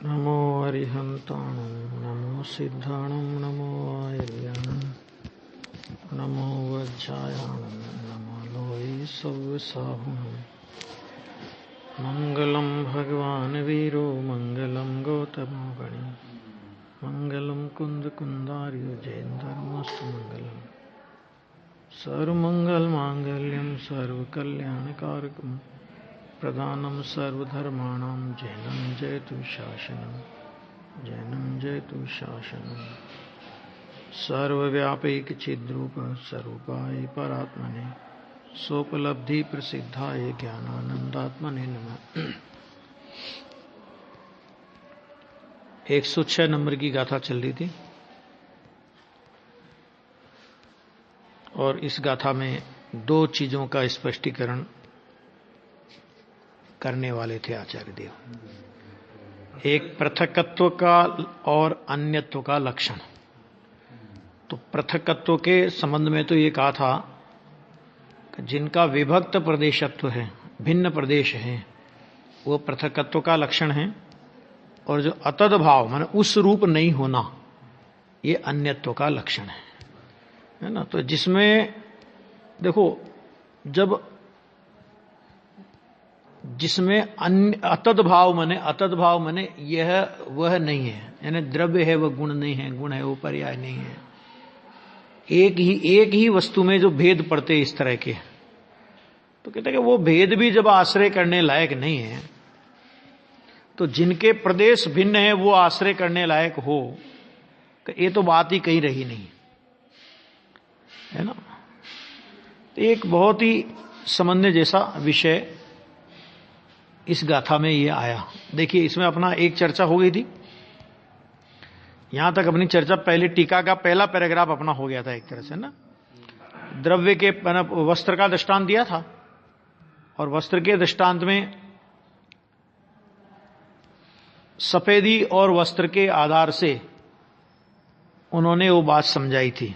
नमो अरिहंताणं नमो सिद्धाणं नमो आयर्याणं नमो वज्रायाणं नमो लोई सव्यसाहुणं मंगलम भगवान वीरो मंगलम गौतमो गणि मंगलम कुंद कुंदार्यो जयेन्द्रमस्तु मंगलम सर्वमंगल मांगल्यम सर्वकल्याणकारकम प्रधानम सर्वधर्माणां जैनं जयतु शासनं जैनं जयतु शासनं सर्वव्यापैकचिद्रूप स्वरूपाय परात्मने सोपलब्धि प्रसिद्धाय ज्ञानानंदात्मने नमः। 106 नंबर की गाथा चल रही थी और इस गाथा में दो चीजों का स्पष्टीकरण करने वाले थे आचार्य देव। एक पृथकत्व का और अन्यत्व का लक्षण। तो पृथकत्व के संबंध में तो ये कहा था कि जिनका विभक्त प्रदेशत्व है, भिन्न प्रदेश है, वो पृथकत्व का लक्षण है, और जो अतद भाव माने उस रूप नहीं होना, ये अन्यत्व का लक्षण है ना। तो जिसमें देखो, जब जिसमें अतद भाव माने यह वह नहीं है, यानी द्रव्य है वह गुण नहीं है, गुण है वो पर्याय नहीं है। एक ही वस्तु में जो भेद पड़ते इस तरह के, तो कहते हैं कि वो भेद भी जब आश्रय करने लायक नहीं है, तो जिनके प्रदेश भिन्न है वो आश्रय करने लायक हो, कि ये तो बात ही कहीं रही नहीं है ना। तो एक बहुत ही समझने जैसा विषय इस गाथा में ये आया। देखिए, इसमें अपना एक चर्चा हो गई थी, यहां तक अपनी चर्चा पहले टीका का पहला पैराग्राफ अपना हो गया था एक तरह से ना। द्रव्य के वस्त्र का दृष्टांत दिया था, और वस्त्र के दृष्टांत में सफेदी और वस्त्र के आधार से उन्होंने वो बात समझाई थी,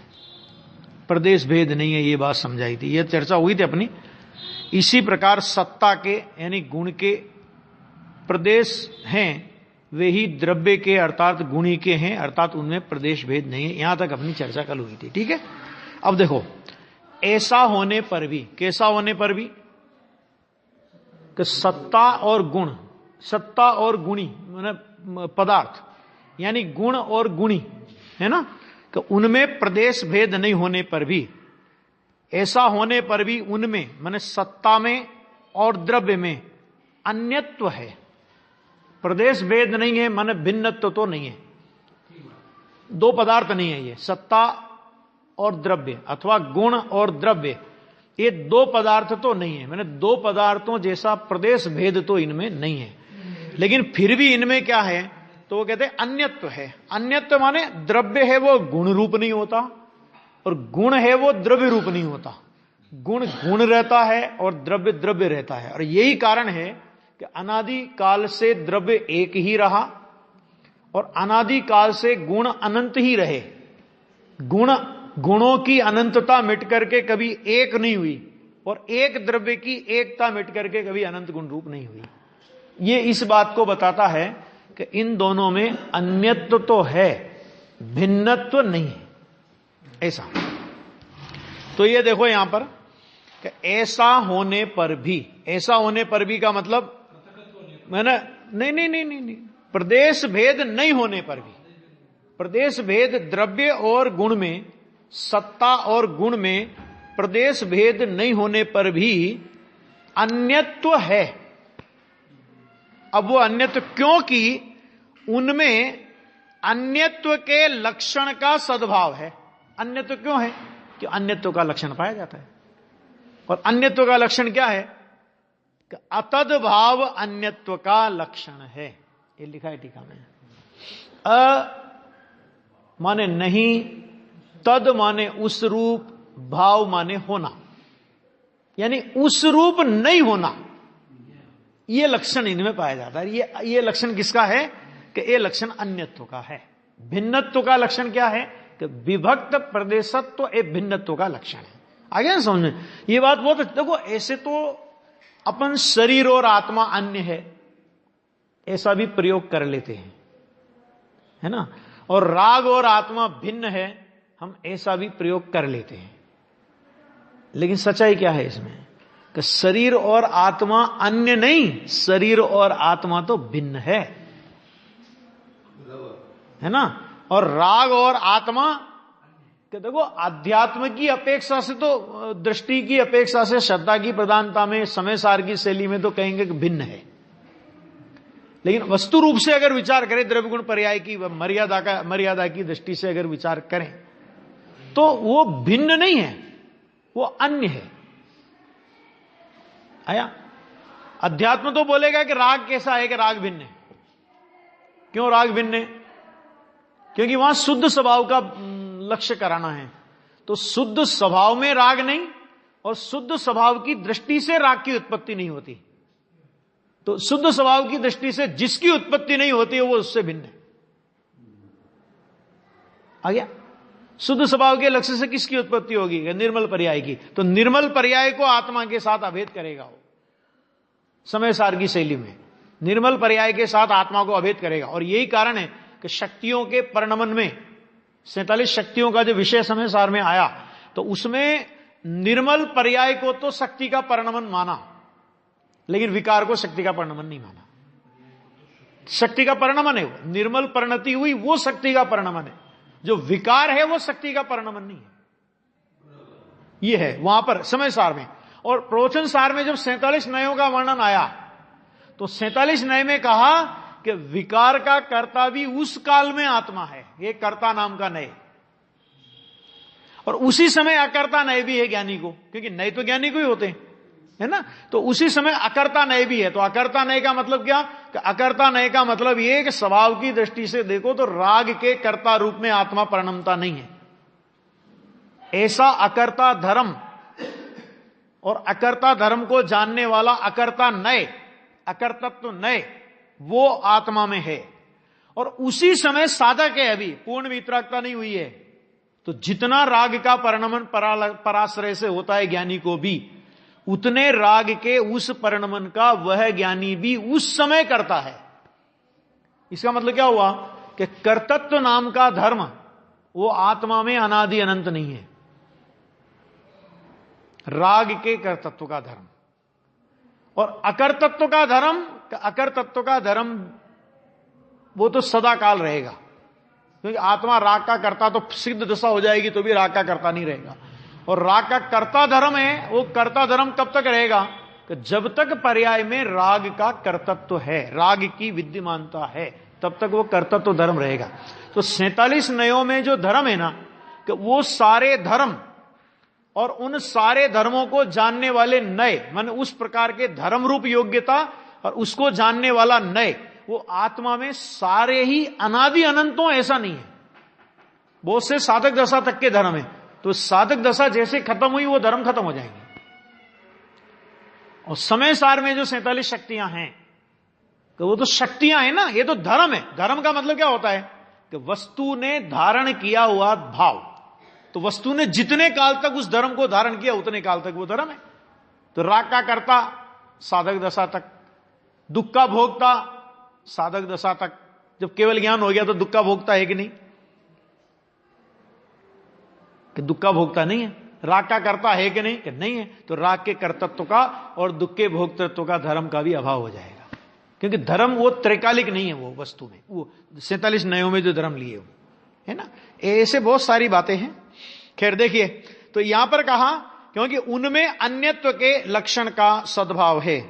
प्रदेश भेद नहीं है, ये बात समझाई थी, ये चर्चा हुई थी अपनी। इसी प्रकार सत्ता के यानी गुण के प्रदेश हैं, वे ही द्रव्य के अर्थात गुणी के हैं, अर्थात उनमें प्रदेश भेद नहीं है। यहां तक अपनी चर्चा कल हुई थी, ठीक है। अब देखो, ऐसा होने पर भी, कैसा होने पर भी कि सत्ता और गुण, सत्ता और गुणी माने पदार्थ यानी गुण और गुणी है ना, कि उनमें प्रदेश भेद नहीं होने पर भी, ऐसा होने पर भी उनमें माने सत्ता में और द्रव्य में अन्यत्व है, प्रदेश भेद नहीं है, माने भिन्नत्व तो नहीं है, दो पदार्थ नहीं है ये, सत्ता और द्रव्य अथवा गुण और द्रव्य, ये दो पदार्थ तो नहीं है, माने दो पदार्थों जैसा प्रदेश भेद तो इनमें नहीं है। लेकिन फिर भी इनमें क्या है, तो वो कहते हैं अन्यत्व है। अन्यत्व माने द्रव्य है वो गुण रूप नहीं होता, और गुण है वो द्रव्य रूप नहीं होता। गुण गुण रहता है और द्रव्य द्रव्य रहता है, और यही कारण है कि अनादि काल से द्रव्य एक ही रहा और अनादि काल से गुण अनंत ही रहे। गुणों की अनंतता मिट करके कभी एक नहीं हुई, और एक द्रव्य की एकता मिट करके कभी अनंत गुण रूप नहीं हुई। ये इस बात को बताता है कि इन दोनों में अन्यत्व तो है, भिन्नत्व नहीं है, ऐसा। तो ये देखो यहां पर कि ऐसा होने पर भी, ऐसा होने पर भी का मतलब मैंने नहीं, प्रदेश भेद नहीं होने पर भी, प्रदेश भेद द्रव्य और गुण में, सत्ता और गुण में प्रदेश भेद नहीं होने पर भी अन्यत्व है। अब वो अन्यत्व, क्योंकि उनमें अन्यत्व के लक्षण का सद्भाव है। अन्यत्व क्यों है? कि अन्यत्व का लक्षण पाया जाता है, और अन्यत्व का लक्षण क्या है कि अतद भाव अन्यत्व का लक्षण है। ये लिखा है टीका में। माने नहीं, तद माने उस रूप, भाव माने होना, यानी उस रूप नहीं होना, ये लक्षण इनमें पाया जाता है। ये लक्षण किसका है कि ये लक्षण अन्यत्व का है। भिन्नत्व का लक्षण क्या है कि विभक्त प्रदेशत्व एक भिन्नत्व का लक्षण है। आगे ना समझ में ये बात बहुत। देखो, ऐसे तो अपन शरीर और आत्मा अन्य है, ऐसा भी प्रयोग कर लेते हैं, है ना। और राग और आत्मा भिन्न है, हम ऐसा भी प्रयोग कर लेते हैं। लेकिन सच्चाई क्या है इसमें कि शरीर और आत्मा अन्य नहीं, शरीर और आत्मा तो भिन्न है ना। और राग और आत्मा कि देखो अध्यात्म की अपेक्षा से तो, दृष्टि की अपेक्षा से, श्रद्धा की प्रधानता में, समय सार की शैली में तो कहेंगे कि भिन्न है। लेकिन वस्तु रूप से अगर विचार करें, द्रव्य गुण पर्याय की मर्यादा की दृष्टि से अगर विचार करें तो वो भिन्न नहीं है, वो अन्य है। आया। अध्यात्म तो बोलेगा कि राग कैसा है कि राग भिन्न है। क्यों राग भिन्न है? क्योंकि वहां शुद्ध स्वभाव का लक्ष्य कराना है। तो शुद्ध स्वभाव में राग नहीं, और शुद्ध स्वभाव की दृष्टि से राग की उत्पत्ति नहीं होती। तो शुद्ध स्वभाव की दृष्टि से जिसकी उत्पत्ति नहीं होती है वो उससे भिन्न है। आ गया। शुद्ध स्वभाव के लक्ष्य से किसकी उत्पत्ति होगी? निर्मल पर्याय की। तो निर्मल पर्याय को आत्मा के साथ अभेद करेगा वो, समय सार की शैली में निर्मल पर्याय के साथ आत्मा को अभेद करेगा। और यही कारण है कि शक्तियों के परिणमन में 47 शक्तियों का जो विषय समय सार में आया, तो उसमें निर्मल पर्याय को तो शक्ति का परिणमन माना, लेकिन विकार को शक्ति का परिणमन नहीं माना। शक्ति का परिणमन है वो, निर्मल परिणति हुई वो शक्ति का परिणमन है। जो विकार है वो शक्ति का परिणमन नहीं है। ये है वहां पर समय सार में। और प्रवचन सार में जब 47 नयों का वर्णन आया, तो 47 नय में कहा कि विकार का कर्ता भी उस काल में आत्मा है, ये कर्ता नाम का नय। और उसी समय अकर्ता नय भी है ज्ञानी को, क्योंकि नय तो ज्ञानी को ही होते हैं, है ना। तो उसी समय अकर्ता नय भी है। तो अकर्ता नय का मतलब क्या? कि अकर्ता नय का मतलब यह कि स्वभाव की दृष्टि से देखो तो राग के कर्ता रूप में आत्मा परिणमता नहीं है। ऐसा अकर्ता धर्म और अकर्ता धर्म को जानने वाला अकर्ता नय, अकर्तत्व नय, वो आत्मा में है। और उसी समय साधक है, अभी पूर्ण वितरागता नहीं हुई है। तो जितना राग का परिणमन पराश्रय से होता है ज्ञानी को भी, उतने राग के उस परिणमन का वह ज्ञानी भी उस समय करता है। इसका मतलब क्या हुआ कि कर्तृत्व नाम का धर्म वो आत्मा में अनादि अनंत नहीं है। राग के कर्तृत्व का धर्म और अकर्तृत्व का धर्म, अकर्तृत्व का धर्म वो तो सदा काल रहेगा, क्योंकि आत्मा राग का कर्ता तो सिद्ध दशा हो जाएगी तो भी राग का कर्ता नहीं रहेगा। और राग का कर्ता धर्म है, वो कर्ता धर्म कब तक रहेगा? कि जब तक पर्याय में राग का कर्तृत्व है, राग की विद्यमानता है, तब तक वो कर्तृत्व धर्म रहेगा। तो 47 नयों में जो धर्म है ना, कि वो सारे धर्म और उन सारे धर्मों को जानने वाले नय, माने उस प्रकार के धर्म रूप योग्यता और उसको जानने वाला नय, वो आत्मा में सारे ही अनादि अनंतों ऐसा नहीं है। बहुत से साधक दशा तक के धर्म है, तो साधक दशा जैसे खत्म हुई वो धर्म खत्म हो जाएंगे। और समय सार में जो 47 शक्तियां हैं, तो वो तो शक्तियां हैं ना, ये तो धर्म है। धर्म का मतलब क्या होता है? कि वस्तु ने धारण किया हुआ भाव। तो वस्तु ने जितने काल तक उस धर्म को धारण किया उतने काल तक वो धर्म है। तो राग का कर्ता साधक दशा तक, दुख का भोगता साधक दशा तक। जब केवल ज्ञान हो गया तो दुख का भोगता है कि नहीं? कि दुख का भोगता नहीं है। राग का कर्ता है कि नहीं? कि नहीं है। तो राग के कर्तृत्व का और दुख के भोक्तृत्व का धर्म का भी अभाव हो जाएगा, क्योंकि धर्म वो त्रैकालिक नहीं है। वो वस्तु में वो 47 नयों में जो धर्म लिए वो, है ना। ऐसे बहुत सारी बातें हैं। खैर देखिए, तो यहां पर कहा क्योंकि उनमें अन्यत्व के लक्षण का सद्भाव है।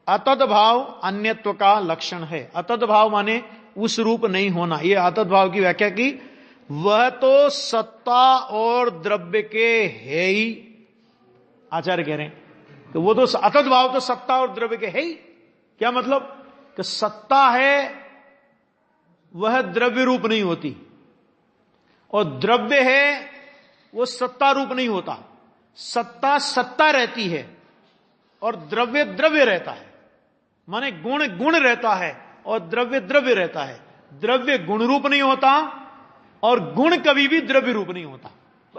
अतद्भाव अन्यत्व का लक्षण है। अतद्भाव माने उस रूप नहीं होना। ये अतद्भाव की व्याख्या की, वह तो सत्ता और द्रव्य के है ही। आचार्य कह रहे हैं तो वो तो अतद्भाव तो सत्ता और द्रव्य के है ही। क्या मतलब? कि सत्ता है वह द्रव्य रूप नहीं होती, और द्रव्य है वो सत्ता रूप नहीं होता। सत्ता सत्ता रहती है और द्रव्य द्रव्य रहता है। माने गुण गुण रहता है और द्रव्य द्रव्य रहता है। द्रव्य गुण रूप नहीं होता और गुण कभी भी द्रव्य रूप नहीं होता।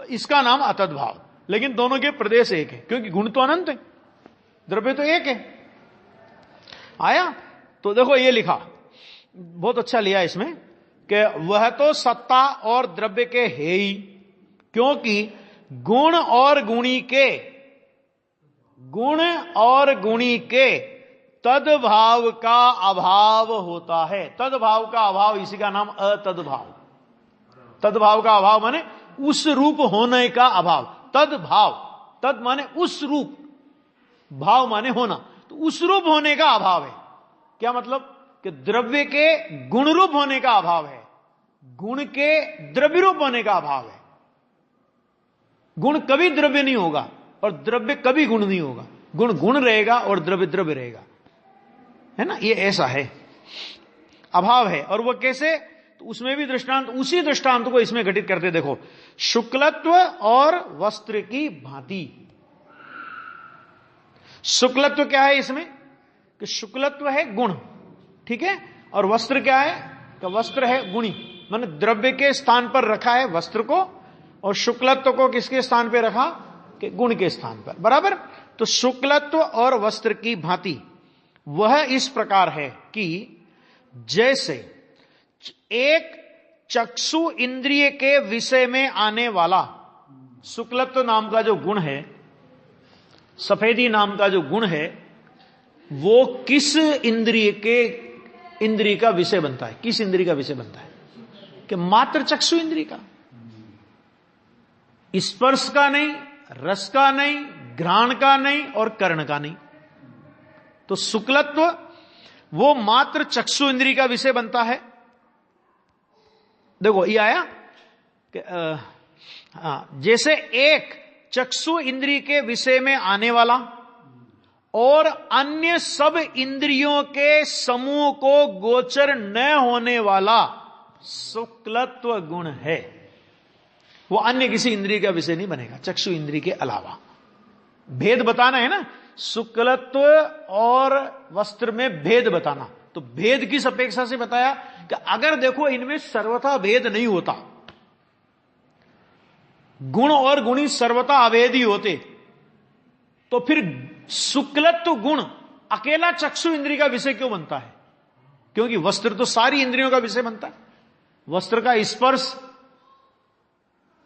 इसका नाम अतद्भाव। लेकिन दोनों के प्रदेश एक है, क्योंकि गुण तो अनंत है, द्रव्य तो एक है। आया? तो देखो ये लिखा बहुत अच्छा लिया इसमें कि वह तो सत्ता और द्रव्य के है ही, क्योंकि गुण और गुणी के तदभाव का अभाव होता है। तदभाव का अभाव, इसी का नाम अतद्भाव। तदभाव का अभाव माने उस रूप होने का अभाव। तदभाव, तद माने उस रूप, भाव माने होना, तो उस रूप होने का अभाव है। क्या मतलब? कि द्रव्य के गुण रूप होने का अभाव है, गुण के द्रव्य रूप होने का अभाव है। गुण कभी द्रव्य नहीं होगा और द्रव्य कभी गुण नहीं होगा। गुण गुण रहेगा और द्रव्य द्रव्य रहेगा, है ना? ये ऐसा है, अभाव है। और वह कैसे? तो उसमें भी दृष्टांत, उसी दृष्टांत को इसमें घटित करते देखो। शुक्लत्व और वस्त्र की भांति। शुक्लत्व क्या है इसमें? कि शुक्लत्व है गुण, ठीक है, और वस्त्र क्या है? तो वस्त्र है गुणी, माने द्रव्य के स्थान पर रखा है वस्त्र को, और शुक्लत्व को किसके स्थान पर रखा? कि गुण के स्थान पर, बराबर। तो शुक्लत्व और वस्त्र की भांति वह इस प्रकार है कि जैसे एक चक्षु इंद्रिय के विषय में आने वाला शुक्लत्व नाम का जो गुण है, सफेदी नाम का जो गुण है, वो किस इंद्रिय का विषय बनता है? किस इंद्रिय का विषय बनता है? कि मात्र चक्षु इंद्रिय का, स्पर्श का नहीं, रस का नहीं, घ्राण का नहीं और कर्ण का नहीं। तो शुक्लत्व वो मात्र चक्षु इंद्रिय का विषय बनता है। देखो ये आया कि जैसे एक चक्षु इंद्रिय के विषय में आने वाला और अन्य सब इंद्रियों के समूह को गोचर न होने वाला शुक्लत्व गुण है। वो अन्य किसी इंद्रिय का विषय नहीं बनेगा, चक्षु इंद्रिय के अलावा। भेद बताना है ना, शुक्लत्व और वस्त्र में भेद बताना। तो भेद किस अपेक्षा से बताया? कि अगर देखो इनमें सर्वथा भेद नहीं होता, गुण और गुणी सर्वथा अभेद ही होते, तो फिर शुक्लत्व गुण अकेला चक्षु इंद्रिय का विषय क्यों बनता है? क्योंकि वस्त्र तो सारी इंद्रियों का विषय बनता है। वस्त्र का स्पर्श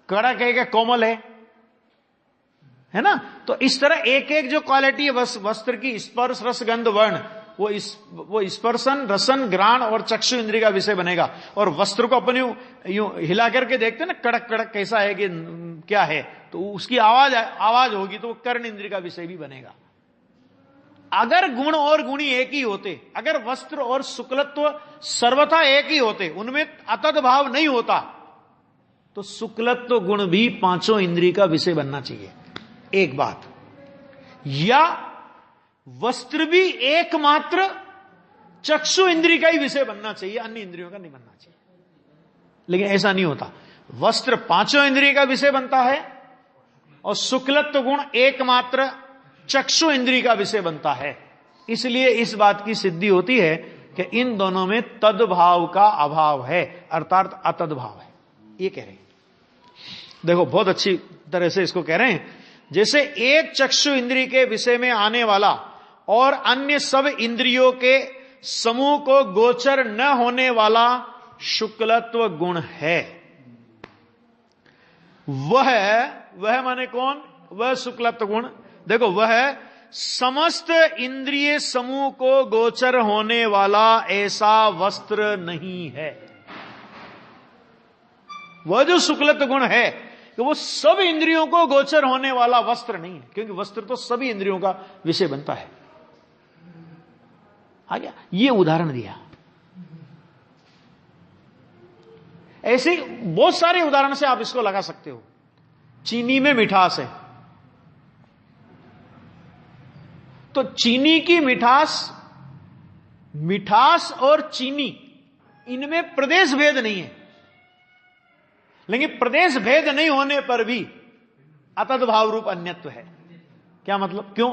कड़क है, कोमल है ना? तो इस तरह एक एक जो क्वालिटी है वस्त्र की, स्पर्श रस गंध वर्ण, वो स्पर्शन रसन घ्राण और चक्षु इंद्रिय का विषय बनेगा। और वस्त्र को अपन यूं हिला करके देखते ना, कड़क कड़क कैसा है कि क्या है, तो उसकी आवाज होगी, तो वो कर्ण इंद्रिय का विषय भी बनेगा। अगर गुण और गुणी एक ही होते, अगर वस्त्र और शुक्लत्व सर्वथा एक ही होते, उनमें अतद भाव नहीं होता, तो शुक्लत्व गुण भी पांचों इंद्रिय का विषय बनना चाहिए। एक बात, या वस्त्र भी एकमात्र चक्षु इंद्रिय का ही विषय बनना चाहिए, अन्य इंद्रियों का नहीं बनना चाहिए। लेकिन ऐसा नहीं होता, वस्त्र पांचों इंद्रिय का विषय बनता है और शुक्लत्व गुण एकमात्र चक्षु इंद्रिय का विषय बनता है। इसलिए इस बात की सिद्धि होती है कि इन दोनों में तद्भाव का अभाव है, अर्थात अतद्भाव है। ये कह रहे हैं, देखो बहुत अच्छी तरह से इसको कह रहे हैं। जैसे एक चक्षु इंद्रिय के विषय में आने वाला और अन्य सब इंद्रियों के समूह को गोचर न होने वाला शुक्लत्व गुण है, वह माने कौन? वह शुक्लत्व गुण। देखो, वह समस्त इंद्रिय समूह को गोचर होने वाला ऐसा वस्त्र नहीं है। वह जो शुक्लत्व गुण है कि वो सब इंद्रियों को गोचर होने वाला वस्त्र नहीं है, क्योंकि वस्त्र तो सभी इंद्रियों का विषय बनता है। आ गया? ये उदाहरण दिया। ऐसे बहुत सारे उदाहरण से आप इसको लगा सकते हो। चीनी में मिठास है, तो चीनी की मिठास और चीनी, इनमें प्रदेश भेद नहीं है, लेकिन प्रदेश भेद नहीं होने पर भी अतद्भाव रूप अन्यत्व है। क्या मतलब? क्यों?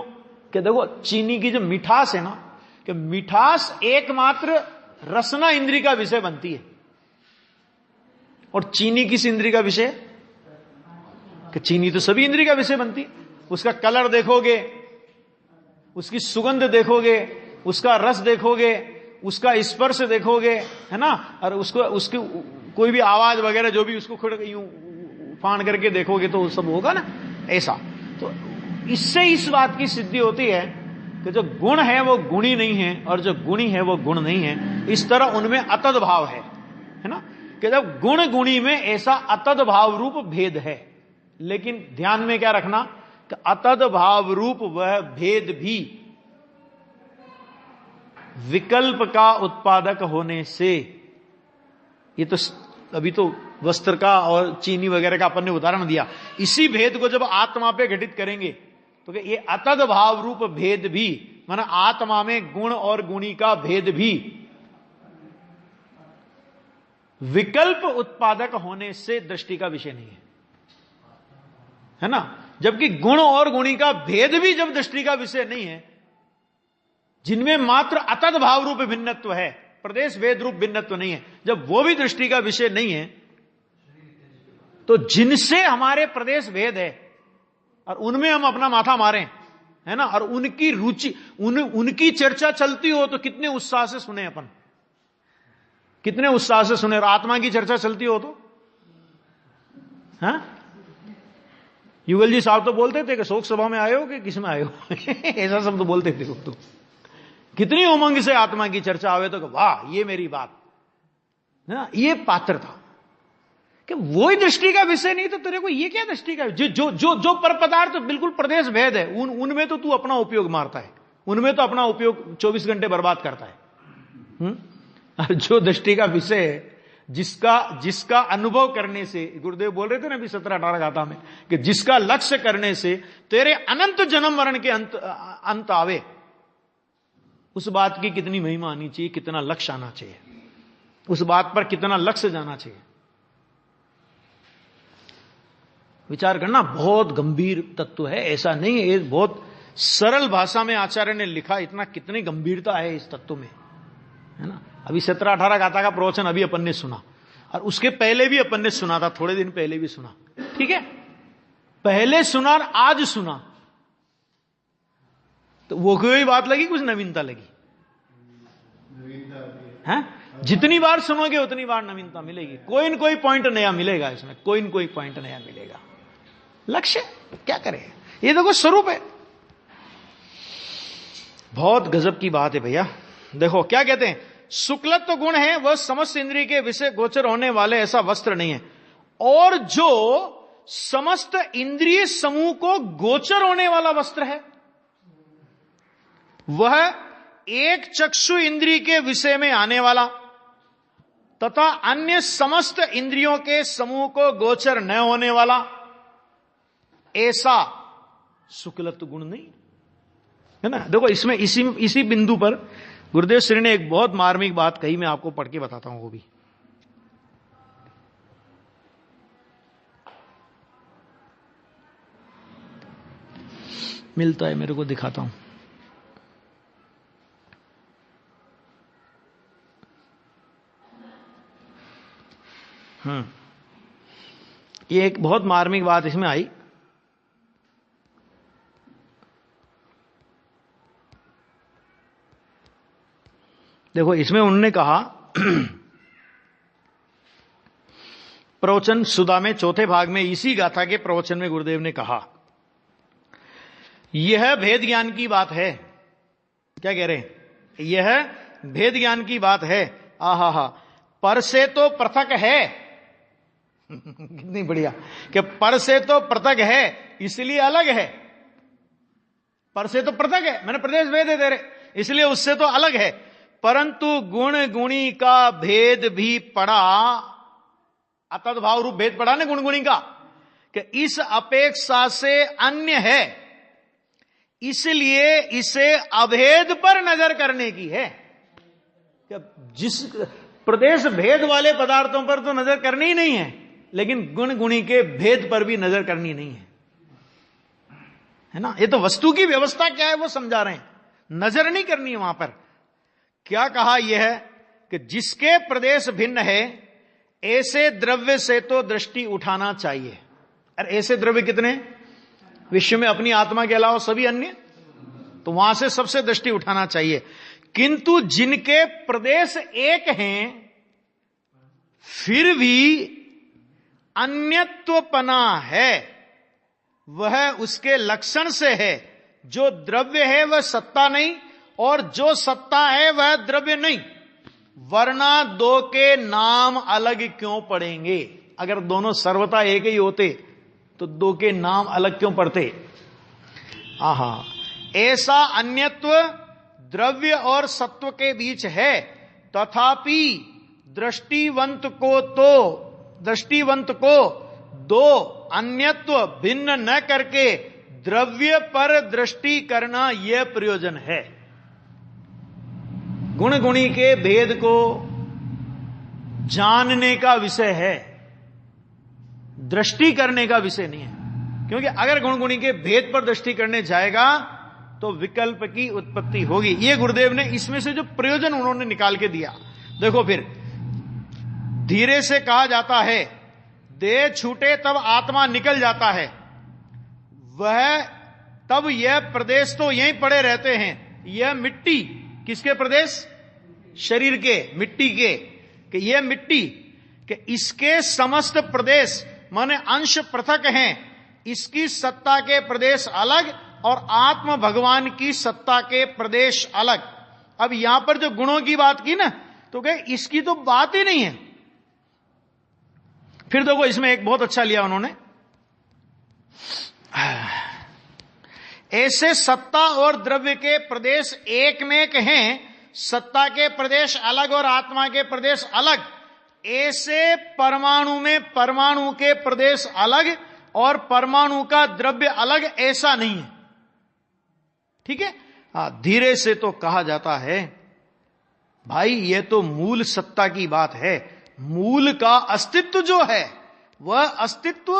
कि देखो, चीनी की जो मिठास है ना, कि मिठास एकमात्र रसना इंद्रिय का विषय बनती है, और चीनी किस इंद्रिय का विषय? कि चीनी तो सभी इंद्रिय का विषय बनती है। उसका कलर देखोगे, उसकी सुगंध देखोगे, उसका रस देखोगे, उसका स्पर्श देखोगे, है ना, और उसको उसकी कोई भी आवाज वगैरह जो भी उसको खुद यूं फाड़ करके देखोगे तो सब होगा ना ऐसा। तो इससे इस बात की सिद्धि होती है कि जो गुण है वो गुणी नहीं है और जो गुणी है वो गुण नहीं है। इस तरह उनमें अतद भाव है ना, कि जब गुण गुणी में ऐसा अतद भाव रूप भेद है। लेकिन ध्यान में क्या रखना कि अतद भाव रूप वह भेद भी विकल्प का उत्पादक होने से, ये तो अभी तो वस्त्र का और चीनी वगैरह का अपन ने उदाहरण दिया, इसी भेद को जब आत्मा पे घटित करेंगे तो ये अतद भाव रूप भेद भी, माना आत्मा में गुण और गुणी का भेद भी विकल्प उत्पादक होने से दृष्टि का विषय नहीं है ना। जबकि गुण और गुणी का भेद भी जब दृष्टि का विषय नहीं है, जिनमें मात्र अतद भाव रूप भिन्नत्व है, प्रदेश भेद रूप भिन्नत्व नहीं है, जब वो भी दृष्टि का विषय नहीं है, तो जिनसे हमारे प्रदेश भेद है और उनमें हम अपना माथा मारें, है ना, और उनकी रुचि उनकी चर्चा चलती हो तो कितने उत्साह से सुने अपन, कितने उत्साह से सुने। और आत्मा की चर्चा चलती हो तो, हाँ, युगल जी साहब तो बोलते थे कि शोक सभा में आए हो कि किस में आए हो ऐसा सब तो बोलते थे वो तो। कितनी उमंग से आत्मा की चर्चा आवे तो वाह ये मेरी बात, है ना, ये पात्र था कि वो ही दृष्टि का विषय नहीं तो तेरे को ये क्या दृष्टि का, जो जो जो जो पर पदार्थ तो बिल्कुल प्रदेश भेद है, उनमें तो तू अपना उपयोग मारता है, उनमें तो अपना उपयोग 24 घंटे बर्बाद करता है। जो दृष्टि का विषय है, जिसका अनुभव करने से, गुरुदेव बोल रहे थे ना अभी 17-18 गाथा में, कि जिसका लक्ष्य करने से तेरे अनंत जन्म मरण के अंत आवे, उस बात की कितनी महिमा आनी चाहिए, कितना लक्ष्य आना चाहिए, उस बात पर कितना लक्ष्य जाना चाहिए। विचार करना, बहुत गंभीर तत्व है, ऐसा नहीं है, बहुत सरल भाषा में आचार्य ने लिखा, इतना कितनी गंभीरता है इस तत्व में, है ना। अभी 17-18 गाथा का प्रवचन अभी अपन ने सुना, और उसके पहले भी अपन ने सुना था, थोड़े दिन पहले भी सुना, ठीक है, पहले सुना और आज सुना, तो वो कोई बात लगी, कुछ नवीनता लगी, है। जितनी बार सुनोगे उतनी बार नवीनता मिलेगी, कोई न कोई पॉइंट नया मिलेगा इसमें, कोई न कोई पॉइंट नया मिलेगा। लक्ष्य क्या करे, ये देखो स्वरूप है। बहुत गजब की बात है भैया। देखो क्या कहते हैं, शुक्लत्व गुण है, वह समस्त इंद्रिय के विषय गोचर होने वाले ऐसा वस्त्र नहीं है, और जो समस्त इंद्रिय समूह को गोचर होने वाला वस्त्र है वह एक चक्षु इंद्रिय के विषय में आने वाला तथा अन्य समस्त इंद्रियों के समूह को गोचर न होने वाला ऐसा शुक्लत्व गुण नहीं है ना। देखो इसमें इसी बिंदु पर गुरुदेव श्री ने एक बहुत मार्मिक बात कही, मैं आपको पढ़ के बताता हूं, वो भी मिलता है मेरे को, दिखाता हूं। ये एक बहुत मार्मिक बात इसमें आई। देखो इसमें उन्होंने कहा प्रवचन सुधा में चौथे भाग में, इसी गाथा के प्रवचन में गुरुदेव ने कहा, यह भेद ज्ञान की बात है। क्या कह रहे हैं, यह भेद ज्ञान की बात है। आहा, पर से तो पृथक है कितनी बढ़िया, कि पर से तो पृथक है इसलिए अलग है, पर से तो पृथक है, मैंने प्रदेश भेद है तेरे, इसलिए उससे तो अलग है, परंतु गुण गुणी का भेद भी पड़ा, अतद भाव रूप भेद पड़ा ना गुण गुणी का, कि इस अपेक्षा से अन्य है, इसलिए इसे अभेद पर नजर करने की है। जिस प्रदेश भेद वाले पदार्थों पर तो नजर करनी ही नहीं है, लेकिन गुण गुणी के भेद पर भी नजर करनी नहीं है ना। ये तो वस्तु की व्यवस्था क्या है वो समझा रहे हैं, नजर नहीं करनी है वहां पर। क्या कहा यह है कि जिसके प्रदेश भिन्न है ऐसे द्रव्य से तो दृष्टि उठाना चाहिए। और ऐसे द्रव्य कितने विश्व में, अपनी आत्मा के अलावा सभी अन्य, तो वहां से सबसे दृष्टि उठाना चाहिए, किंतु जिनके प्रदेश एक हैं फिर भी अन्यत्वपना है, वह उसके लक्षण से है। जो द्रव्य है वह सत्ता नहीं, और जो सत्ता है वह द्रव्य नहीं, वरना दो के नाम अलग क्यों पड़ेंगे? अगर दोनों सर्वथा एक ही होते तो दो के नाम अलग क्यों पड़ते? आहा, ऐसा अन्यत्व द्रव्य और सत्व के बीच है, तथापि दृष्टिवंत को दो अन्यत्व भिन्न न करके द्रव्य पर दृष्टि करना यह प्रयोजन है। गुण गुणी के भेद को जानने का विषय है, दृष्टि करने का विषय नहीं है। क्योंकि अगर गुण गुणी के भेद पर दृष्टि करने जाएगा तो विकल्प की उत्पत्ति होगी। ये गुरुदेव ने इसमें से जो प्रयोजन उन्होंने निकाल के दिया, देखो फिर धीरे से कहा जाता है देह छूटे तब आत्मा निकल जाता है, वह तब यह प्रदेश तो यहीं पड़े रहते हैं। यह मिट्टी किसके प्रदेश? शरीर के, मिट्टी के, कि यह मिट्टी कि इसके समस्त प्रदेश माने अंश पृथक हैं, इसकी सत्ता के प्रदेश अलग और आत्म भगवान की सत्ता के प्रदेश अलग। अब यहां पर जो गुणों की बात की ना, तो कहे इसकी तो बात ही नहीं है। फिर देखो इसमें एक बहुत अच्छा लिया उन्होंने, ऐसे सत्ता और द्रव्य के प्रदेश एक में एक हैं, सत्ता के प्रदेश अलग और आत्मा के प्रदेश अलग। ऐसे परमाणु में परमाणु के प्रदेश अलग और परमाणु का द्रव्य अलग, ऐसा नहीं है। ठीक है, धीरे से तो कहा जाता है भाई ये तो मूल सत्ता की बात है। मूल का अस्तित्व जो है वह अस्तित्व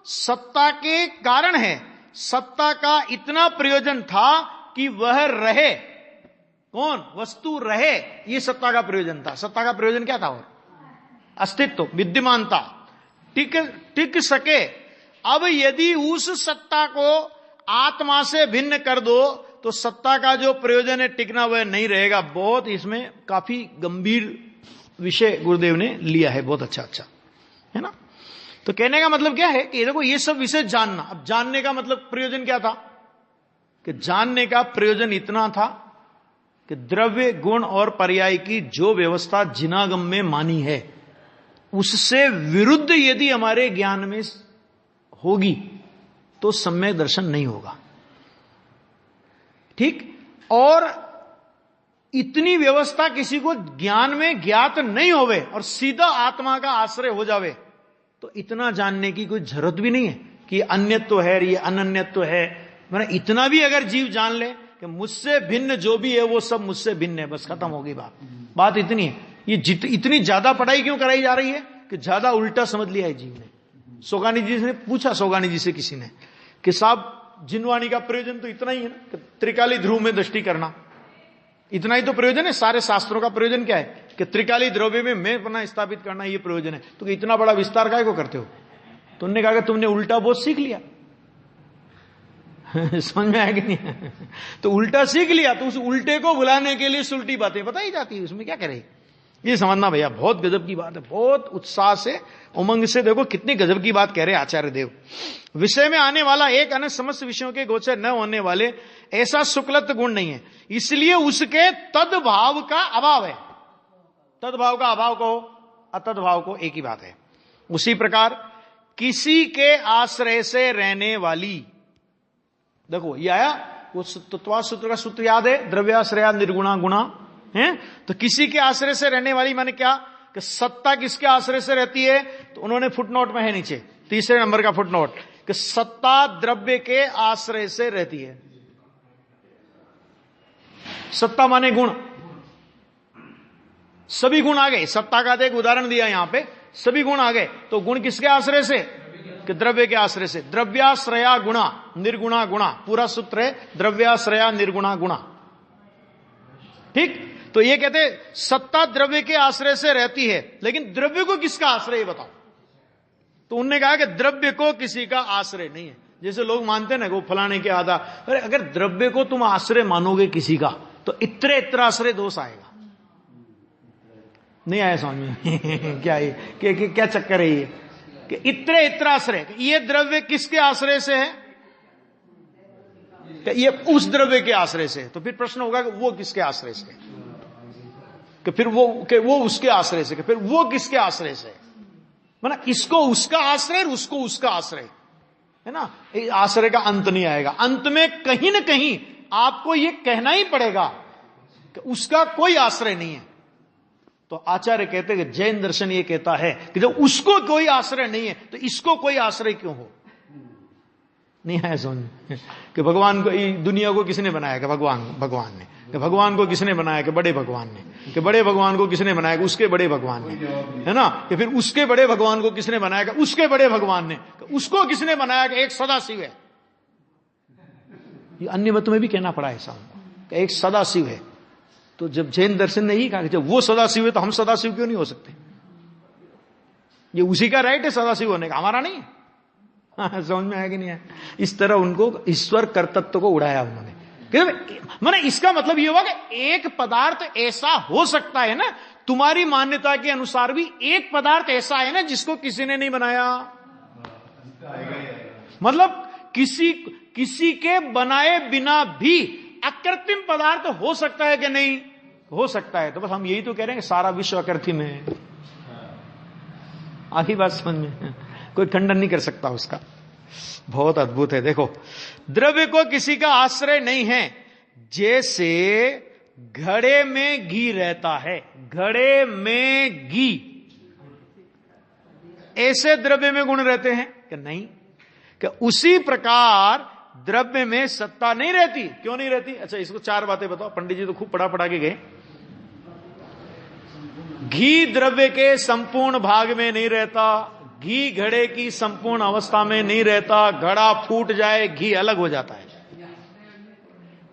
सत्ता के कारण है। सत्ता का इतना प्रयोजन था कि वह रहे। कौन? वस्तु रहे, ये सत्ता का प्रयोजन था। सत्ता का प्रयोजन क्या था? और अस्तित्व, विद्यमानता, टिक सके। अब यदि उस सत्ता को आत्मा से भिन्न कर दो तो सत्ता का जो प्रयोजन है टिकना वह नहीं रहेगा। बहुत इसमें काफी गंभीर विषय गुरुदेव ने लिया है, बहुत अच्छा है ना। तो कहने का मतलब क्या है कि देखो ये सब विषय जानना। अब जानने का मतलब प्रयोजन क्या था? कि जानने का प्रयोजन इतना था कि द्रव्य गुण और पर्याय की जो व्यवस्था जिनागम में मानी है उससे विरुद्ध यदि हमारे ज्ञान में होगी तो सम्यक दर्शन नहीं होगा। ठीक, और इतनी व्यवस्था किसी को ज्ञान में ज्ञात नहीं होवे और सीधा आत्मा का आश्रय हो जावे तो इतना जानने की कोई जरूरत भी नहीं है कि अन्यत्व है, ये अनन्यत्व है। मतलब इतना भी अगर जीव जान ले कि मुझसे भिन्न जो भी है वो सब मुझसे भिन्न है, बस खत्म होगी बात इतनी है। ये इतनी ज्यादा पढ़ाई क्यों कराई जा रही है कि ज्यादा उल्टा समझ लिया है जीव ने। सोगानी जी ने पूछा, सोगानी जी से किसी ने, कि साहब जिनवाणी का प्रयोजन तो इतना ही है ना कि त्रिकाली ध्रुव में दृष्टि करना, इतना ही तो प्रयोजन है। सारे शास्त्रों का प्रयोजन क्या है कि त्रिकाली द्रव्य में मैं अपना स्थापित करना, ये प्रयोजन है। तो इतना बड़ा विस्तार काय को करते हो? तो उन्होंने कहा कि तुमने उल्टा बहुत सीख लिया। समझ में आया कि नहीं? तो उल्टा सीख लिया तो उस उल्टे को बुलाने के लिए सुलटी बातें बताई जाती है, उसमें क्या करे? ये समझना भैया, बहुत गजब की बात है। बहुत उत्साह से, उमंग से देखो कितनी गजब की बात कह रहे आचार्य देव। विषय में आने वाला एक अन्य समस्त विषयों के गोचर न होने वाले ऐसा शुक्लत्व गुण नहीं है, इसलिए उसके तद्भाव का अभाव है। तद्भाव का अभाव कहो, अतद्भाव को एक ही बात है। उसी प्रकार किसी के आश्रय से रहने वाली, देखो ये आया वो तत्वा सूत्र का सूत्र याद है, द्रव्याश्रया निर्गुणा गुणा है। तो किसी के आश्रय से रहने वाली माने क्या कि सत्ता किसके आश्रय से रहती है? तो उन्होंने फुटनोट में है नीचे, तीसरे नंबर का फुटनोट, कि सत्ता द्रव्य के आश्रय से रहती है। सत्ता माने गुण, सभी गुण आ गए। सत्ता का एक उदाहरण दिया यहां पे, सभी गुण आ गए। तो गुण किसके आश्रय से? कि द्रव्य के आश्रय से। द्रव्याश्रया गुणा निर्गुणा गुणा, पूरा सूत्र है द्रव्याश्रया निर्गुणा गुणा। ठीक, तो ये कहते सत्ता द्रव्य के आश्रय से रहती है, लेकिन द्रव्य को किसका आश्रय बताओ? तो उन्होंने कहा कि द्रव्य को किसी का आश्रय नहीं है। जैसे लोग मानते हैं ना वो फलाने के आधार, अरे अगर द्रव्य को तुम आश्रय मानोगे किसी का तो इत्र इत्राश्रय दोष आएगा। नहीं आया समझ में? क्या ये क्या चक्कर है ये कि इत्र इत्राश्रय, ये द्रव्य किसके आश्रय से है? कि ये उस द्रव्य के आश्रय से है। तो फिर प्रश्न होगा कि वो किसके आश्रय से है? कि फिर वो उसके आश्रय से, कि फिर वो किसके आश्रय से है? मतलब इसको उसका आश्रय, उसको उसका आश्रय, है ना? आश्रय का अंत नहीं आएगा। अंत में कहीं ना कहीं आपको यह कहना ही पड़ेगा कि उसका कोई आश्रय नहीं है। तो आचार्य कहते हैं कि जैन दर्शन ये कहता है कि जब उसको कोई आश्रय नहीं है तो इसको कोई आश्रय क्यों हो? नहीं है समझ कि भगवान को, दुनिया को किसने बनाया? कि भगवान ने। कि भगवान को किसने बनाया? कि बड़े भगवान ने। कि बड़े भगवान को किसने बनाया? कि उसके बड़े भगवान ने, है ना? कि फिर उसके बड़े भगवान को किसने बनाया? कि उसके बड़े भगवान ने। कि उसको किसने बनाया? कि एक सदाशिव है। ये अन्य मत में भी कहना पड़ा ऐसा कि एक सदाशिव है। तो जब जैन दर्शन ने ही कहा कि जब वो सदाशिव है तो हम सदाशिव क्यों नहीं हो सकते? ये उसी का राइट है सदाशिव होने का, हमारा नहीं है। समझ में आया कि नहीं आया? इस तरह उनको ईश्वर कर्तृत्व को उड़ाया उन्होंने। माने इसका मतलब ये हुआ कि एक पदार्थ ऐसा हो सकता है ना, तुम्हारी मान्यता के अनुसार भी एक पदार्थ ऐसा है ना जिसको किसी ने नहीं बनाया। मतलब किसी के बनाए बिना भी अकृत्रिम पदार्थ हो सकता है कि नहीं? हो सकता है। तो बस हम यही तो कह रहे हैं कि सारा विश्व अकृत्रिम है। आखिरी बात समझ में? कोई खंडन नहीं कर सकता उसका। बहुत अद्भुत है। देखो, द्रव्य को किसी का आश्रय नहीं है। जैसे घड़े में घी रहता है, घड़े में घी, ऐसे द्रव्य में गुण रहते हैं कि नहीं? कि उसी प्रकार द्रव्य में सत्ता नहीं रहती। क्यों नहीं रहती? अच्छा, इसको चार बातें बताओ। पंडित जी तो खूब पढ़ा के गए। घी द्रव्य के संपूर्ण भाग में नहीं रहता, घी घड़े की संपूर्ण अवस्था में नहीं रहता। घड़ा फूट जाए, घी अलग हो जाता है।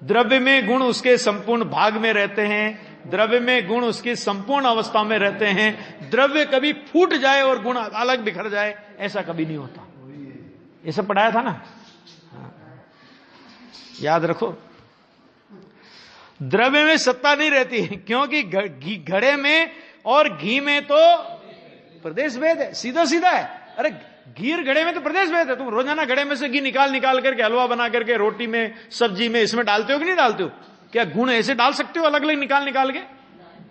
द्रव्य में गुण उसके संपूर्ण भाग में रहते हैं, द्रव्य में गुण उसकी संपूर्ण अवस्था में रहते हैं। द्रव्य कभी फूट जाए और गुण अलग बिखर जाए, ऐसा कभी नहीं होता। ये सब पढ़ाया था ना, याद रखो। द्रव्य में सत्ता नहीं रहती क्योंकि घड़े में और घी में तो प्रदेश भेद है, सीधा सीधा है। अरे घी घड़े में तो प्रदेश भेद है। तुम रोजाना घड़े में से घी निकाल करके हलवा बना करके रोटी में, सब्जी में, इसमें डालते हो कि नहीं डालते हो? क्या गुण ऐसे डाल सकते हो अलग अलग निकाल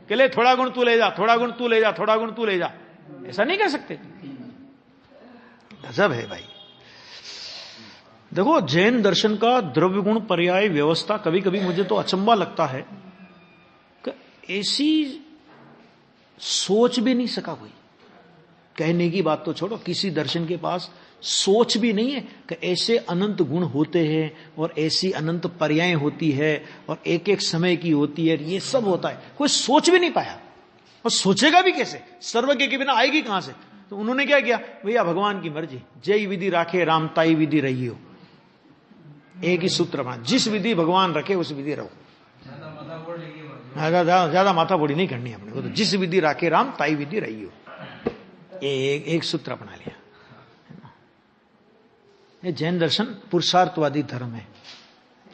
के ले थोड़ा गुण तू ले जा, थोड़ा गुण तू ले जा, थोड़ा गुण तू ले जा? ऐसा नहीं कर सकते। गजब है भाई। देखो, जैन दर्शन का द्रव्य गुण पर्याय व्यवस्था कभी कभी मुझे तो अचंबा लगता है कि ऐसी सोच भी नहीं सका कोई। कहने की बात तो छोड़ो, किसी दर्शन के पास सोच भी नहीं है कि ऐसे अनंत गुण होते हैं और ऐसी अनंत पर्याय होती है और एक एक समय की होती है, ये सब होता है। कोई सोच भी नहीं पाया। और सोचेगा भी कैसे? सर्वज्ञ के बिना आएगी कहां से? तो उन्होंने क्या किया? भैया भगवान की मर्जी, जय विधि राखे राम ताई विधि रही हो। एक ही सूत्र बना, जिस विधि भगवान रखे उस विधि रहो। ज्यादा माथा बोड़ी नहीं करनी अपने को। तो जिस विधि राखे राम ताई विधि रही हो, एक सूत्र अपना लिया। ये जैन दर्शन पुरुषार्थवादी धर्म है।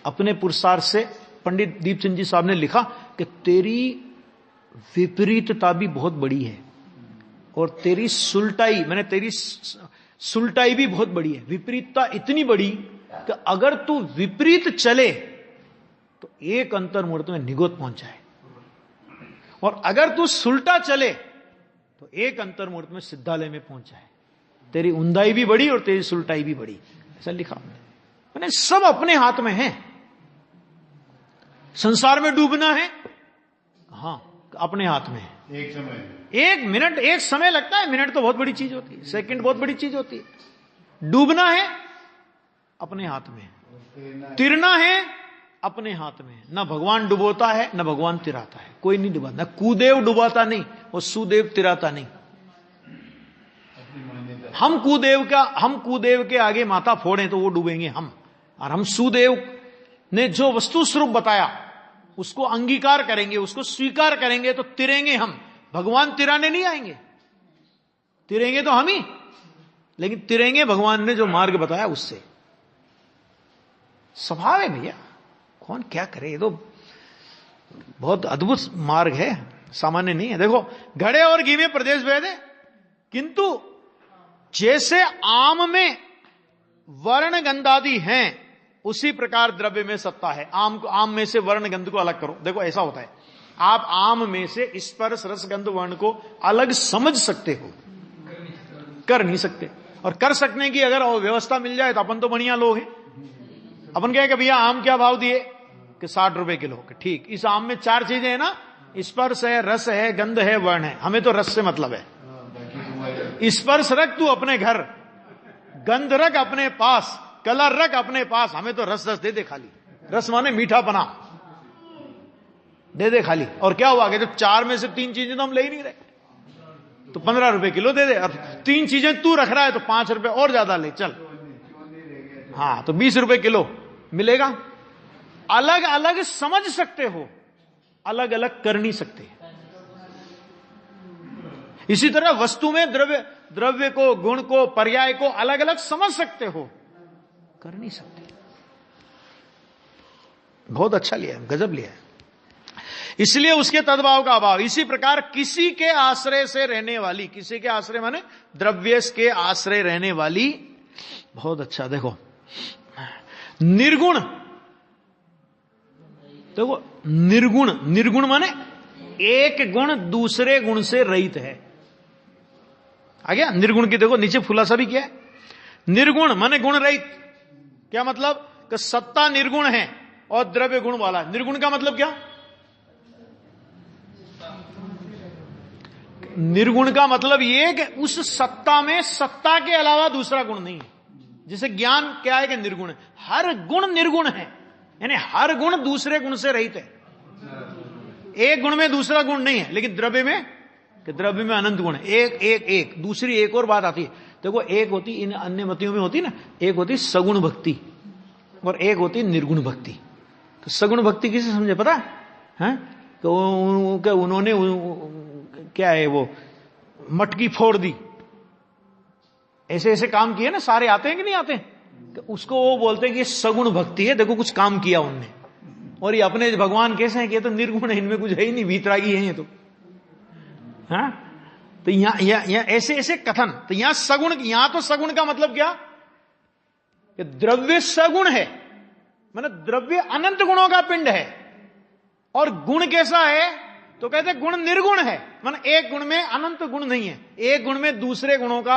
अपने पुरुषार्थ से पंडित दीपचंद जी साहब ने लिखा कि तेरी विपरीतता भी बहुत बड़ी है और तेरी सुलटाई, मैंने तेरी सुलटाई भी बहुत बड़ी है। विपरीतता इतनी बड़ी कि अगर तू विपरीत चले तो एक अंतर मुहूर्त में निगोत पहुंच जाए, और अगर तू सुलटा चले तो एक अंतर मुहूर्त में सिद्धालय में पहुंच जाए। तेरी ऊंधाई भी बड़ी और तेरी सुलटाई भी बड़ी, ऐसा लिखा मैंने। सब अपने हाथ में है। संसार में डूबना है, हाँ, अपने हाथ में है। एक समय, एक मिनट, एक समय लगता है। मिनट तो बहुत बड़ी चीज होती है, सेकंड बहुत बड़ी चीज होती है। डूबना है अपने हाथ में, तिरना है अपने हाथ में। ना भगवान डुबोता है ना भगवान तिराता है। कोई नहीं डुबाता, ना कुदेव डुबाता नहीं और सुदेव तिराता नहीं। हम कुदेव के आगे माथा फोड़ें तो वो डूबेंगे हम, और हम सुदेव ने जो वस्तु स्वरूप बताया उसको अंगीकार करेंगे, उसको स्वीकार करेंगे तो तिरेंगे हम। भगवान तिराने नहीं आएंगे, तिरेंगे तो हम ही, लेकिन तिरेंगे भगवान ने जो मार्ग बताया उससे। स्वभाव है भैया, कौन क्या करे। तो बहुत अद्भुत मार्ग है, सामान्य नहीं है। देखो, घड़े और घी में प्रदेश भेद है, किंतु जैसे आम में वर्ण गंधादि हैं, उसी प्रकार द्रव्य में सत्ता है। आम में से वर्ण गंध को अलग करो। देखो ऐसा होता है, आप आम में से स्पर्श रस गंध वर्ण को अलग समझ सकते हो, कर नहीं सकते। और कर सकने की अगर व्यवस्था मिल जाए तो अपन तो बढ़िया लोग हैं। अपन कहें कि भैया आम क्या भाव दिए, कि 60 रुपए किलो। ठीक, इस आम में 4 चीजें हैं ना, स्पर्श है, रस है, गंध है, वर्ण है। हमें तो रस से मतलब है। स्पर्श रख तू अपने घर, गंध रख अपने पास, कलर रख अपने पास, हमें तो रस दे दे खाली। रस माने मीठा पना दे दे खाली। और क्या हुआ कि जब 4 में से 3 चीजें तो हम ले ही नहीं रहे, तो 15 रुपए किलो दे दे। और 3 चीजें तू रख रहा है तो 5 रुपए और ज्यादा ले चल, हाँ तो 20 रुपए किलो मिलेगा। अलग अलग समझ सकते हो, अलग अलग कर नहीं सकते। इसी तरह वस्तु में द्रव्य को, गुण को, पर्याय को अलग अलग समझ सकते हो, कर नहीं सकते। बहुत अच्छा लिया है, गजब लिया है। इसलिए उसके तद्भाव का अभाव। इसी प्रकार किसी के आश्रय से रहने वाली, किसी के आश्रय माने द्रव्य के आश्रय रहने वाली, बहुत अच्छा। देखो निर्गुण, देखो निर्गुण, निर्गुण माने एक गुण दूसरे गुण से रहित है। आ गया निर्गुण की, देखो नीचे फुलासा भी किया है। निर्गुण माने गुण रहित। क्या मतलब, कि सत्ता निर्गुण है और द्रव्य गुण वाला। निर्गुण का मतलब क्या, निर्गुण का मतलब ये कि उस सत्ता में सत्ता के अलावा दूसरा गुण नहीं है। जैसे ज्ञान क्या है कि निर्गुण है, हर गुण निर्गुण है, यानी हर गुण दूसरे गुण से रहित है। एक गुण में दूसरा गुण नहीं है, लेकिन द्रव्य में, कि द्रव्य में अनंत गुण है। एक एक एक। दूसरी एक और बात आती है, देखो एक होती इन अन्य मतियों में होती ना, एक होती सगुण भक्ति और एक होती निर्गुण भक्ति। तो सगुण भक्ति किसे समझे पता है? तो उन्होंने क्या है वो मटकी फोड़ दी, ऐसे ऐसे काम किए ना, सारे आते हैं कि नहीं आते हैं, तो उसको वो बोलते हैं कि सगुण भक्ति है, देखो कुछ काम किया उनने। और ये अपने भगवान कैसे हैं कि तो निर्गुण है, इनमें कुछ है ही नहीं, वीतरागी है ये तो। हाँ, तो यहां ऐसे ऐसे कथन। तो यहां सगुण, यहां तो सगुण का मतलब क्या, कि द्रव्य सगुण है, मतलब द्रव्य अनंत गुणों का पिंड है। और गुण कैसा है, तो कहते गुण निर्गुण है, मतलब एक गुण में अनंत गुण नहीं है, एक गुण में दूसरे गुणों का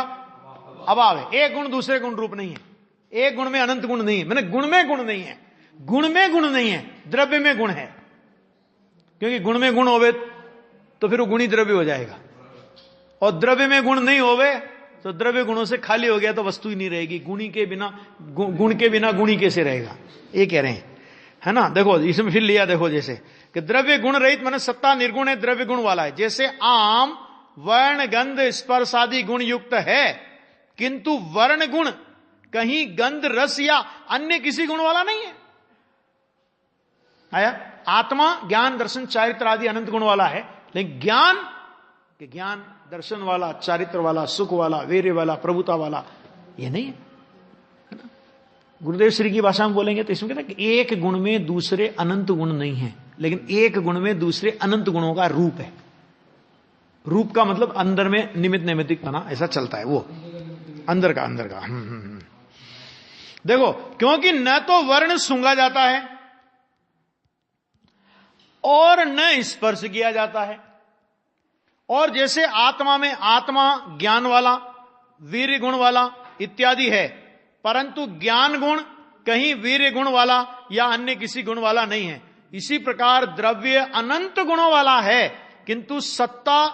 अभाव है, एक गुण दूसरे गुण रूप नहीं है, एक गुण में अनंत गुण नहीं है, मतलब गुण में गुण नहीं है, गुण में गुण नहीं है, द्रव्य में गुण है। क्योंकि गुण में गुण होवे तो फिर वो गुणी द्रव्य हो जाएगा, और द्रव्य में गुण नहीं होवे तो द्रव्य गुणों से खाली हो गया तो वस्तु ही नहीं रहेगी। गुणी के बिना, गुण के बिना गुणी कैसे रहेगा, ये कह रहे हैं, है ना। देखो इसमें फिर लिया, देखो जैसे कि द्रव्य गुण रहित माने सत्ता निर्गुण है, द्रव्य गुण वाला है। जैसे आम वर्ण गंध स्पर्श आदि गुण युक्त है, किंतु वर्ण गुण कहीं गंध रस या अन्य किसी गुण वाला नहीं है। आया, आत्मा ज्ञान दर्शन चारित्र आदि अनंत गुण वाला है, लेकिन ज्ञान दर्शन वाला, चारित्र वाला, सुख वाला, वीर्य वाला, प्रभुता वाला ये नहीं है। गुरुदेव श्री की भाषा में बोलेंगे तो इसमें कहते हैं कि एक गुण में दूसरे अनंत गुण नहीं है, लेकिन एक गुण में दूसरे अनंत गुणों का रूप है। रूप का मतलब अंदर में निमित्त नैमित्तिक बना, ऐसा चलता है वो अंदर का। देखो, क्योंकि न तो वर्ण सूंघा जाता है और न स्पर्श किया जाता है। और जैसे आत्मा में आत्मा ज्ञान वाला, वीर्य गुण वाला इत्यादि है, परंतु ज्ञान गुण कहीं वीर्य गुण वाला या अन्य किसी गुण वाला नहीं है। इसी प्रकार द्रव्य अनंत गुणों वाला है, किंतु सत्ता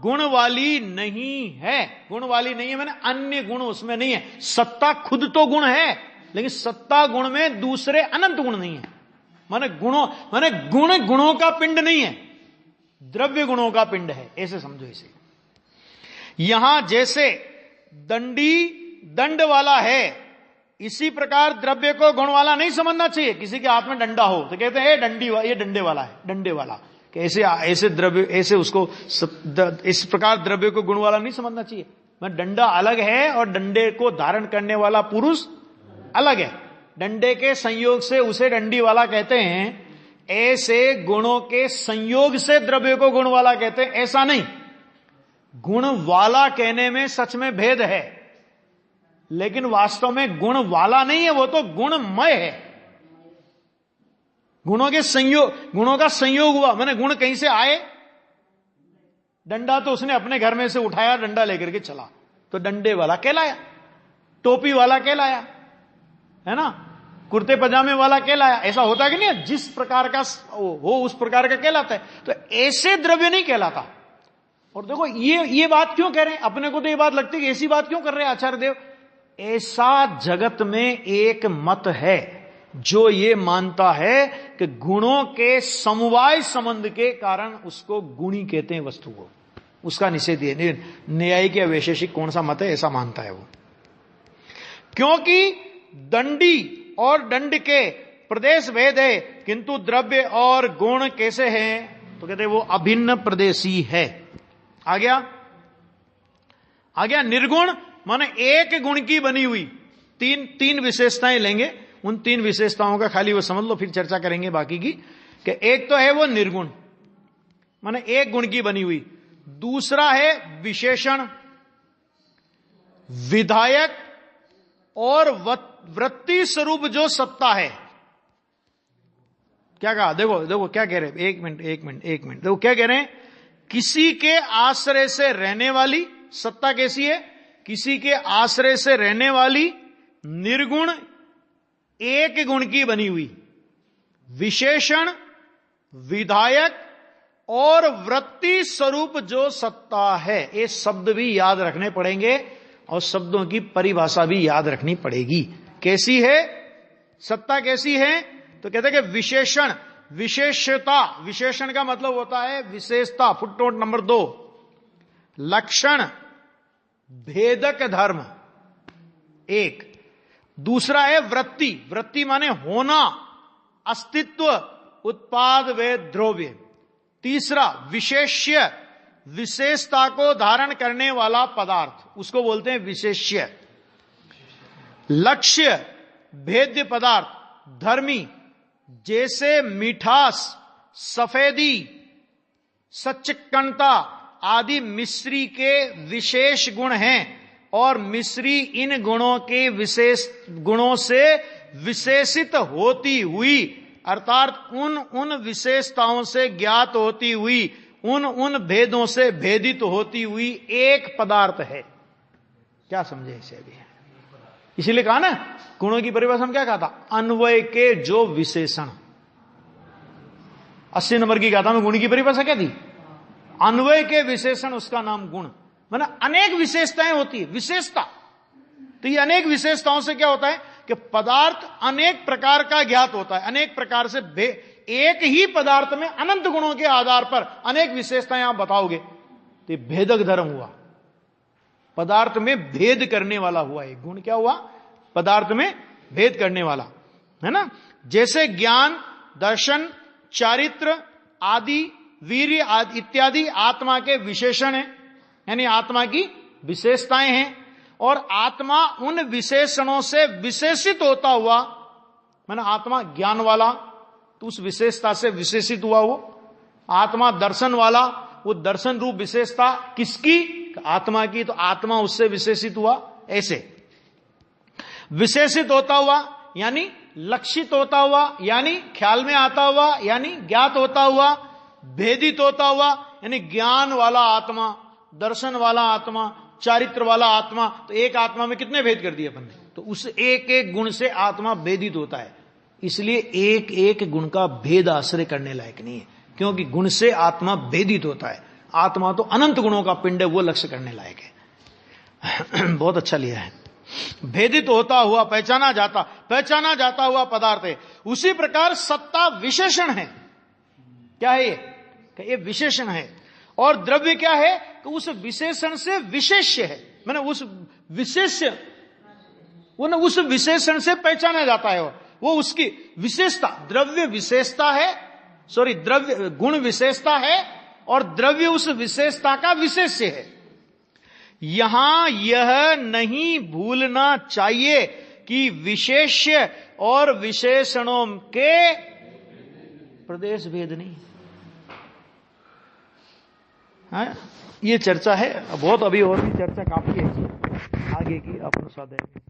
गुण वाली नहीं है। गुण वाली नहीं है माने अन्य गुण उसमें नहीं है। सत्ता खुद तो गुण है, लेकिन सत्ता गुण में दूसरे अनंत गुण नहीं है। माने गुणों का पिंड नहीं है, द्रव्य गुणों का पिंड है, ऐसे समझो इसे। यहां जैसे दंडी दंड वाला है, इसी प्रकार द्रव्य को गुण वाला नहीं समझना चाहिए। किसी के हाथ में डंडा हो तो कहते हैं ये डंडे वाला है, डंडे वाला। ऐसे द्रव्य, ऐसे उसको इस प्रकार द्रव्य को गुण वाला नहीं समझना चाहिए। मैं डंडा अलग है और डंडे को धारण करने वाला पुरुष अलग है। डंडे के संयोग से उसे डंडी वाला कहते हैं, ऐसे गुणों के संयोग से द्रव्य को गुण वाला कहते हैं, ऐसा नहीं। गुण वाला कहने में सच में भेद है, लेकिन वास्तव में गुण वाला नहीं है, वो तो गुणमय है। गुणों के संयोग, गुणों का संयोग हुआ, मैंने गुण कहीं से आए। डंडा तो उसने अपने घर में से उठाया, डंडा लेकर के चला, तो डंडे वाला कहलाया। टोपी वाला कहलाया, है ना, कुर्ते पजामे वाला कहलाया। ऐसा होता कि नहीं, जिस प्रकार का हो उस प्रकार का कहलाता है। तो ऐसे द्रव्य नहीं कहलाता। और देखो ये बात क्यों कह रहे हैं, अपने को तो ये बात लगती है कि ऐसी बात क्यों कर रहे हैं आचार्य देव। ऐसा जगत में एक मत है जो ये मानता है कि गुणों के समवाय संबंध के कारण उसको गुणी कहते हैं वस्तु को, उसका निषेध है। न्यायिक या वैशेषिक कौन सा मत है, ऐसा मानता है वो। क्योंकि दंडी और दंड के प्रदेश भेद है, किंतु द्रव्य और गुण कैसे हैं, तो कहते हैं वो अभिन्न प्रदेशी है। आ गया निर्गुण, माने एक गुण की बनी हुई तीन विशेषताएं लेंगे। उन तीन विशेषताओं का खाली वो समझ लो, फिर चर्चा करेंगे बाकी की। कि एक तो है वो निर्गुण, माने एक गुण की बनी हुई। दूसरा है विशेषण, विधायक और वृत्ति स्वरूप जो सत्ता है। क्या कहा, देखो क्या कह रहे हैं, एक मिनट देखो क्या कह रहे हैं। किसी के आश्रय से रहने वाली सत्ता कैसी है, किसी के आश्रय से रहने वाली निर्गुण एक गुण की बनी हुई। विशेषण, विधायक और वृत्ति स्वरूप जो सत्ता है, ये शब्द भी याद रखने पड़ेंगे और शब्दों की परिभाषा भी याद रखनी पड़ेगी। कैसी है सत्ता, कैसी है, तो कहते हैं कि विशेषण, विशेषता, विशेषण का मतलब होता है विशेषता, फुटनोट नंबर 2। लक्षण, भेदक धर्म एक। दूसरा है वृत्ति, वृत्ति माने होना, अस्तित्व, उत्पाद व द्रव्य। तीसरा विशेष्य, विशेषता को धारण करने वाला पदार्थ, उसको बोलते हैं विशेष्य। लक्ष्य, भेद्य पदार्थ, धर्मी, जैसे मिठास, सफेदी, सच्चिक्कणता आदि मिश्री के विशेष गुण हैं और मिश्री इन गुणों के विशेष गुणों से विशेषित होती हुई, अर्थात उन विशेषताओं से ज्ञात होती हुई, उन भेदों से भेदित होती हुई एक पदार्थ है। क्या समझे इसे भी, इसीलिए कहा ना गुणों की परिभाषा में क्या कहा था, अन्वय के जो विशेषण। 80 नंबर की गाथा में गुण की परिभाषा क्या थी, अन्वय के विशेषण, उसका नाम गुण। माने अनेक विशेषताएं होती है, विशेषता। तो ये अनेक विशेषताओं से क्या होता है कि पदार्थ अनेक प्रकार का ज्ञात होता है, अनेक प्रकार से एक ही पदार्थ में अनंत गुणों के आधार पर अनेक विशेषताएं आप बताओगे, तो ये भेदक धर्म हुआ, पदार्थ में भेद करने वाला हुआ। एक गुण क्या हुआ, पदार्थ में भेद करने वाला, है ना। जैसे ज्ञान, दर्शन, चारित्र आदि, वीर्य आदि इत्यादि आत्मा के विशेषण हैं, यानी आत्मा की विशेषताएं हैं। और आत्मा उन विशेषणों से विशेषित होता हुआ, माने आत्मा ज्ञान वाला तो उस विशेषता से विशेषित हुआ वो। आत्मा दर्शन वाला, वो दर्शन रूप विशेषता किसकी, आत्मा की, तो आत्मा उससे विशेषित हुआ। ऐसे विशेषित होता हुआ यानी लक्षित होता हुआ, यानी ख्याल में आता हुआ, यानी ज्ञात होता हुआ, भेदित होता हुआ, यानी ज्ञान वाला आत्मा, दर्शन वाला आत्मा, चारित्र वाला आत्मा। तो एक आत्मा में कितने भेद कर दिए अपन ने, तो उस एक एक गुण से आत्मा भेदित होता है। इसलिए एक एक गुण का भेद आश्रय करने लायक नहीं है, क्योंकि गुण से आत्मा भेदित होता है। आत्मा तो अनंत गुणों का पिंड है, वो लक्ष्य करने लायक है। बहुत अच्छा लिया है। भेदित होता हुआ, पहचाना जाता हुआ पदार्थ है। उसी प्रकार सत्ता विशेषण है। क्या है ये विशेषण है। और द्रव्य क्या है, तो उस विशेषण से विशेष्य है, मैंने उस विशेषण से पहचाना जाता है, वो उसकी विशेषता, द्रव्य विशेषता है, द्रव्य गुण विशेषता है और द्रव्य उस विशेषता का विशेष्य है। यहां यह नहीं भूलना चाहिए कि विशेष्य और विशेषणों के प्रदेश भेद नहीं। हाँ, ये चर्चा है बहुत, अभी और भी चर्चा काफी है आगे की, अपन स्वाध्याय।